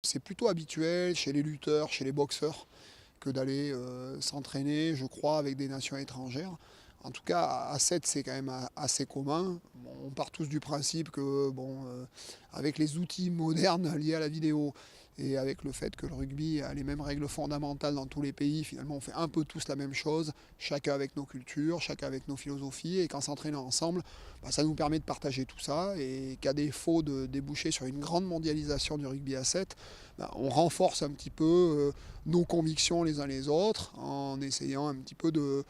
C'est plutôt habituel chez les lutteurs, chez les boxeurs, que d'aller s'entraîner, je crois, avec des nations étrangères. En tout cas, à 7, c'est quand même assez commun. Bon, on part tous du principe que, bon, avec les outils modernes liés à la vidéo et avec le fait que le rugby a les mêmes règles fondamentales dans tous les pays, finalement, on fait un peu tous la même chose, chacun avec nos cultures, chacun avec nos philosophies, et qu'en s'entraînant ensemble, ça nous permet de partager tout ça, et qu'à défaut de déboucher sur une grande mondialisation du rugby à 7, on renforce un petit peu nos convictions les uns les autres, en essayant un petit peu de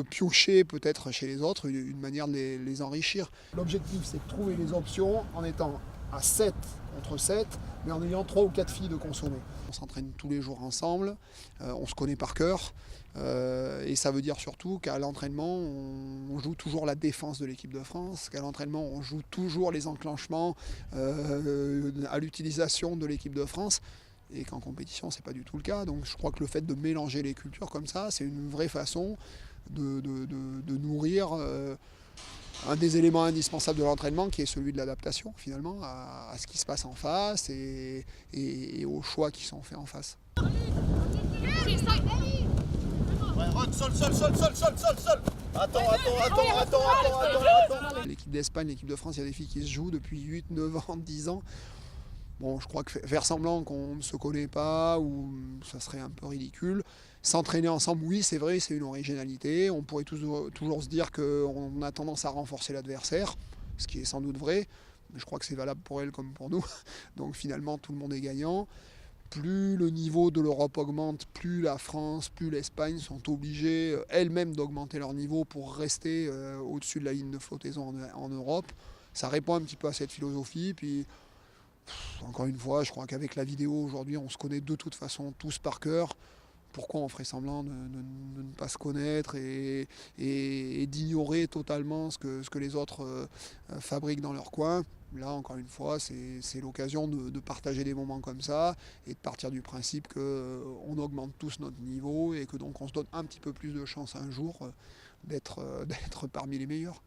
piocher peut-être chez les autres une manière de les enrichir. L'objectif, c'est de trouver les options en étant à 7 contre 7, mais en ayant 3 ou 4 filles de consommer. On s'entraîne tous les jours ensemble, on se connaît par cœur, et ça veut dire surtout qu'à l'entraînement, on joue toujours la défense de l'équipe de France, qu'à l'entraînement, on joue toujours les enclenchements à l'utilisation de l'équipe de France, et qu'en compétition, c'est pas du tout le cas. Donc je crois que le fait de mélanger les cultures comme ça, c'est une vraie façon de nourrir un des éléments indispensables de l'entraînement, qui est celui de l'adaptation finalement à ce qui se passe en face et aux choix qui sont faits en face. Ouais, Rod, sol. Attends. L'équipe d'Espagne, l'équipe de France, il y a des filles qui se jouent depuis 8, 9 ans, 10 ans. Bon, je crois que faire semblant qu'on ne se connaît pas, ou ça serait un peu ridicule. S'entraîner ensemble, oui, c'est vrai, c'est une originalité. On pourrait toujours se dire qu'on a tendance à renforcer l'adversaire, ce qui est sans doute vrai, mais je crois que c'est valable pour elle comme pour nous. Donc finalement, tout le monde est gagnant. Plus le niveau de l'Europe augmente, plus la France, plus l'Espagne sont obligées elles-mêmes d'augmenter leur niveau pour rester au-dessus de la ligne de flottaison en Europe. Ça répond un petit peu à cette philosophie. Puis, encore une fois, je crois qu'avec la vidéo aujourd'hui, on se connaît de toute façon tous par cœur. Pourquoi on ferait semblant de ne pas se connaître et d'ignorer totalement ce que les autres fabriquent dans leur coin? Là, encore une fois, c'est l'occasion de partager des moments comme ça et de partir du principe qu'on augmente tous notre niveau et que donc on se donne un petit peu plus de chance un jour d'être parmi les meilleurs.